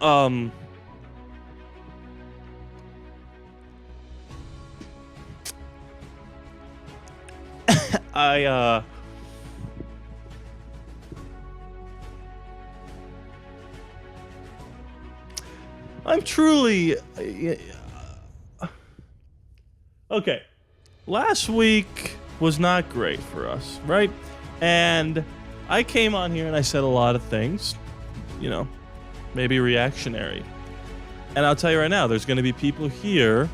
um, I I'm truly okay. Last week was not great for us, right? And I came on here and I said a lot of things, maybe reactionary. And I'll tell you right now, there's going to be people here,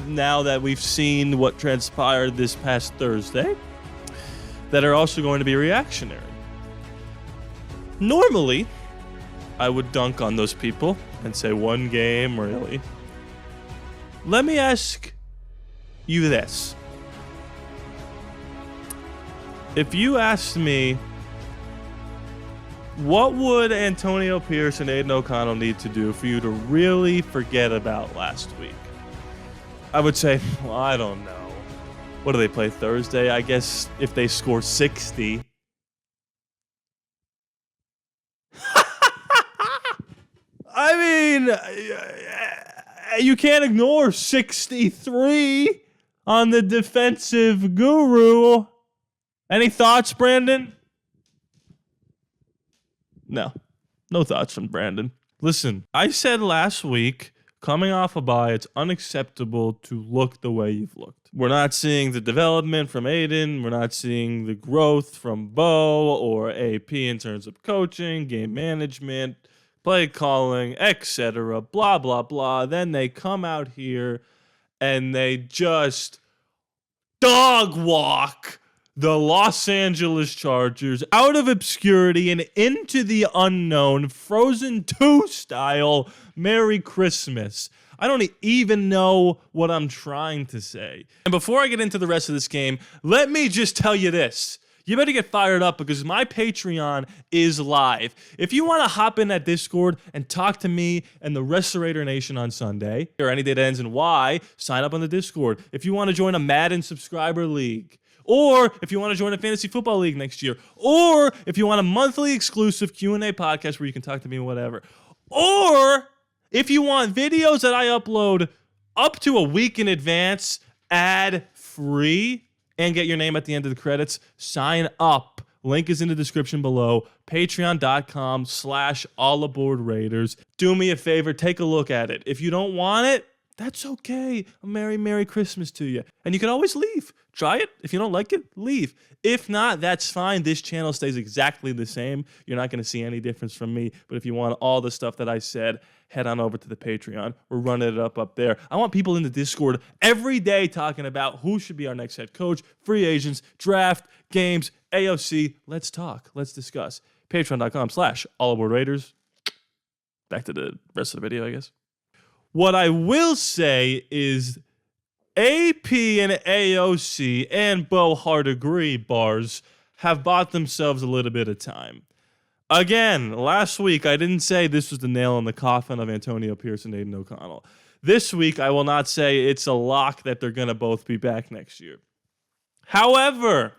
now that we've seen what transpired this past Thursday, that are also going to be reactionary. Normally, I would dunk on those people and say, one game, really? Let me ask you this. If you asked me, what would Antonio Pierce and Aiden O'Connell need to do for you to really forget about last week? I would say, well, I don't know. What do they play Thursday? I guess if they score 60. I mean, you can't ignore 63 on the defensive guru. Any thoughts, Brandon? No thoughts from Brandon. Listen, I said last week, coming off a bye, it's unacceptable to look the way you've looked. We're not seeing the development from Aiden. We're not seeing the growth from Bo or AP in terms of coaching, game management, play calling, etc. Blah, blah, blah. Then they come out here and they just dog walk the Los Angeles Chargers out of obscurity and into the unknown, Frozen 2 style. Merry Christmas. I don't even know what I'm trying to say. And before I get into the rest of this game, let me just tell you this. You better get fired up because my Patreon is live. If you want to hop in that Discord and talk to me and the rest of Raider Nation on Sunday, or any day that ends in Y, sign up on the Discord. If you want to join a Madden subscriber league, or if you want to join a fantasy football league next year, or if you want a monthly exclusive Q&A podcast where you can talk to me and whatever, or if you want videos that I upload up to a week in advance, ad-free, and get your name at the end of the credits, sign up. Link is in the description below. Patreon.com/ALLaBorde Raiders. Do me a favor, take a look at it. If you don't want it, that's okay. A Merry Christmas to you. And you can always leave. Try it. If you don't like it, leave. If not, that's fine. This channel stays exactly the same. You're not going to see any difference from me. But if you want all the stuff that I said, head on over to the Patreon. We're running it up there. I want people in the Discord every day talking about who should be our next head coach, free agents, draft, games, AOC. Let's talk. Let's discuss. Patreon.com/ALLaBorde Raiders. Back to the rest of the video, I guess. What I will say is AP and AOC and Bo Hard Agree bars have bought themselves a little bit of time. Again, last week I didn't say this was the nail in the coffin of Antonio Pierce and Aiden O'Connell. This week I will not say it's a lock that they're going to both be back next year. However,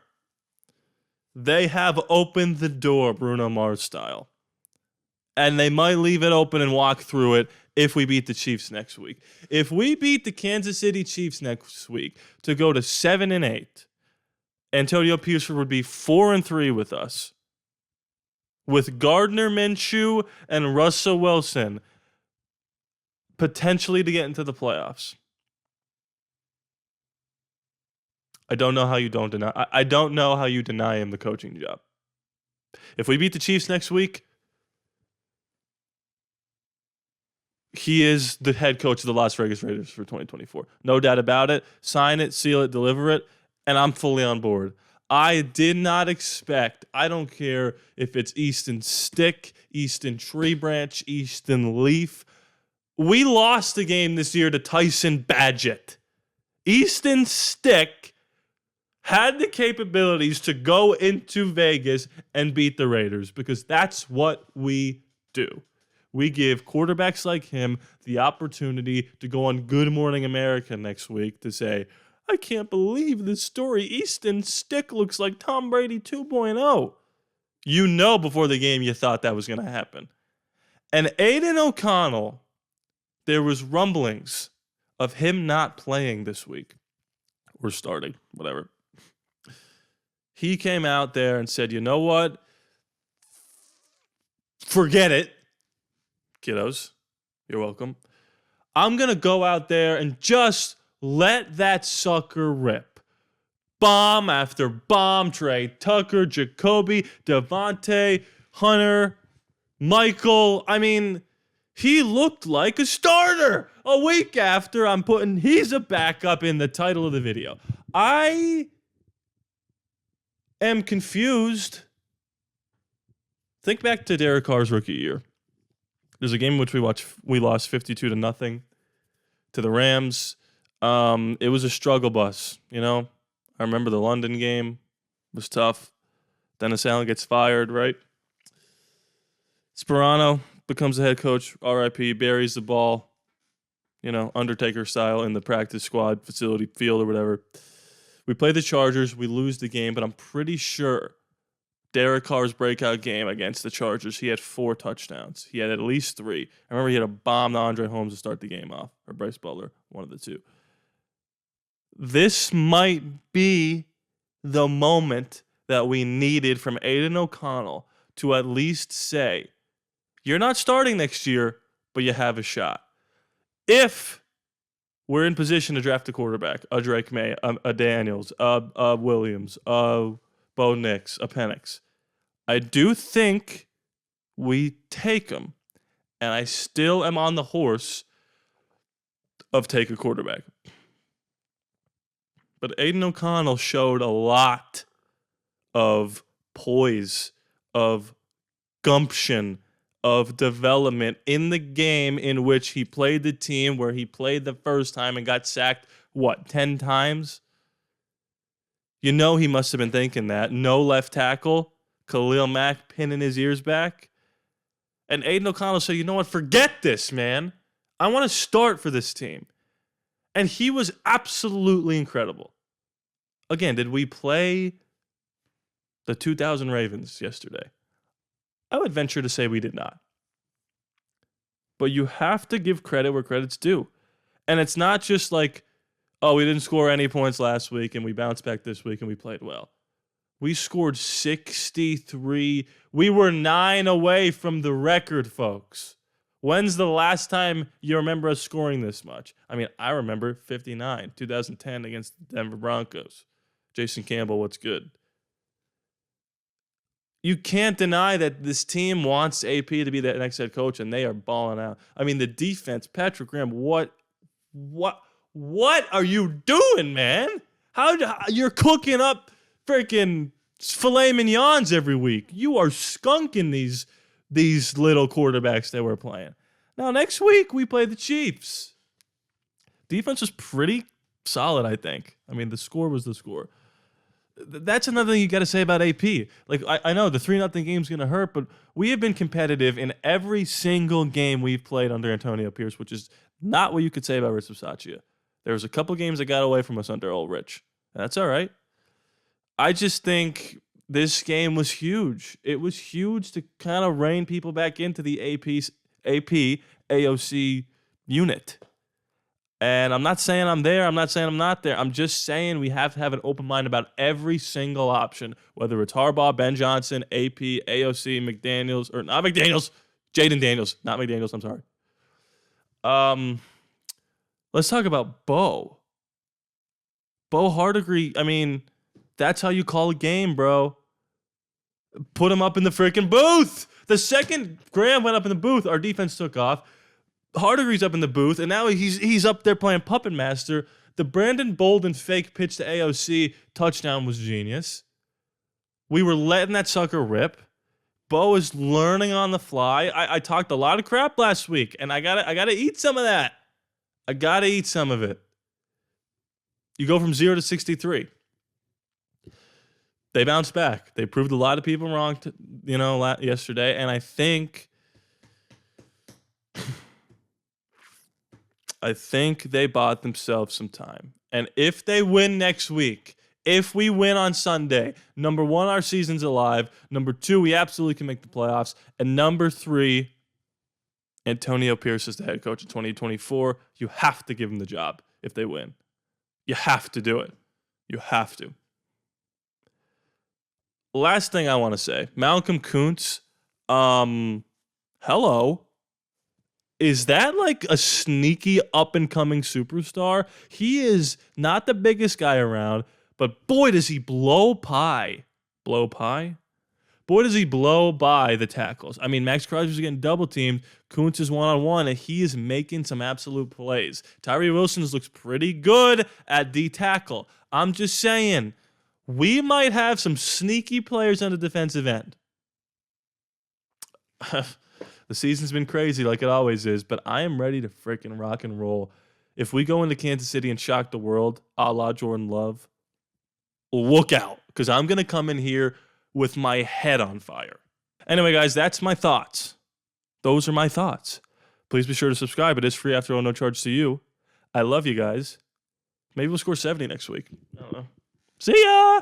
they have opened the door Bruno Mars style. And they might leave it open and walk through it if we beat the Chiefs next week. If we beat the Kansas City Chiefs next week to go to 7-8, Antonio Pierce would be 4-3 with us. With Gardner Minshew and Russell Wilson potentially to get into the playoffs. I don't know how you don't deny. I don't know how you deny him the coaching job. If we beat the Chiefs next week, he is the head coach of the Las Vegas Raiders for 2024. No doubt about it. Sign it, seal it, deliver it, and I'm fully on board. I did not expect, I don't care if it's Easton Stick, Easton Tree Branch, Easton Leaf. We lost the game this year to Tyson Badgett. Easton Stick had the capabilities to go into Vegas and beat the Raiders because that's what we do. We give quarterbacks like him the opportunity to go on Good Morning America next week to say, I can't believe this story. Easton Stick looks like Tom Brady 2.0. You know before the game you thought that was going to happen. And Aiden O'Connell, there was rumblings of him not playing this week. Or starting, whatever. He came out there and said, you know what? Forget it. Kiddos, you're welcome. I'm going to go out there and just let that sucker rip. Bomb after bomb. Trey Tucker, Jacoby, Devontae, Hunter, Michael. I mean, he looked like a starter. A week after, I'm putting he's a backup in the title of the video. I am confused. Think back to Derek Carr's rookie year. There's a game in which we lost 52-0 to the Rams. It was a struggle bus, you know. I remember the London game was tough. Dennis Allen gets fired, right? Sperano becomes the head coach, RIP, buries the ball, you know, Undertaker style in the practice squad facility field or whatever. We play the Chargers, we lose the game, but I'm pretty sure Derek Carr's breakout game against the Chargers, he had 4 touchdowns. He had at least 3. I remember he had a bomb to Andre Holmes to start the game off, or Bryce Butler, one of the two. This might be the moment that we needed from Aiden O'Connell to at least say, you're not starting next year, but you have a shot. If we're in position to draft a quarterback, a Drake May, a Daniels, a Williams, a Bo Nix, a Penix, I do think we take him. And I still am on the horse of take a quarterback. But Aiden O'Connell showed a lot of poise, of gumption, of development in the game in which he played the team where he played the first time and got sacked, 10 times? You know he must have been thinking that. No left tackle, Khalil Mack pinning his ears back. And Aiden O'Connell said, you know what, forget this, man. I want to start for this team. And he was absolutely incredible. Again, did we play the 2000 Ravens yesterday? I would venture to say we did not. But you have to give credit where credit's due. And it's not just like, oh, we didn't score any points last week and we bounced back this week and we played well. We scored 63. We were 9 away from the record, folks. When's the last time you remember us scoring this much? I mean, I remember 59, 2010 against the Denver Broncos. Jason Campbell, what's good? You can't deny that this team wants AP to be the next head coach, and they are balling out. I mean, the defense, Patrick Graham, what are you doing, man? You're cooking up freaking filet mignons every week. You are skunking these little quarterbacks that we're playing. Now, next week, we play the Chiefs. Defense was pretty solid, I think. I mean, the score was the score. That's another thing you got to say about AP. Like, I know the 3-0 game's going to hurt, but we have been competitive in every single game we've played under Antonio Pierce, which is not what you could say about Rich Bisaccia. There was a couple games that got away from us under old Rich. That's all right. I just think this game was huge. It was huge to kind of rein people back into the AP AOC unit. And I'm not saying I'm there. I'm not saying I'm not there. I'm just saying we have to have an open mind about every single option, whether it's Harbaugh, Ben Johnson, AP, AOC, McDaniels, or not McDaniels, Jaden Daniels, not McDaniels, I'm sorry. Let's talk about Bo. Bo Hardigree, I mean, that's how you call a game, bro. Put him up in the freaking booth. The second Graham went up in the booth, our defense took off. Hardegree's up in the booth, and now he's up there playing Puppet Master. The Brandon Bolden fake pitch to AOC touchdown was genius. We were letting that sucker rip. Bo is learning on the fly. I talked a lot of crap last week, and I gotta eat some of that. I gotta eat some of it. You go from 0 to 63. They bounced back. They proved a lot of people wrong, yesterday, and I think they bought themselves some time. And if they win next week, if we win on Sunday, number 1, our season's alive. Number 2, we absolutely can make the playoffs. And number 3, Antonio Pierce is the head coach of 2024. You have to give him the job if they win. You have to do it. You have to. Last thing I want to say, Malcolm Kuntz, hello. Is that like a sneaky up-and-coming superstar? He is not the biggest guy around, but boy, does he blow pie. Blow pie? Boy, does he blow by the tackles. I mean, Max Crosby's getting double-teamed. Kuntz is one-on-one, and he is making some absolute plays. Tyree Wilson looks pretty good at D-tackle. I'm just saying, we might have some sneaky players on the defensive end. The season's been crazy like it always is, but I am ready to freaking rock and roll. If we go into Kansas City and shock the world, a la Jordan Love, look out, because I'm going to come in here with my head on fire. Anyway, guys, that's my thoughts. Those are my thoughts. Please be sure to subscribe. It is free after all, no charge to you. I love you guys. Maybe we'll score 70 next week. I don't know. See ya!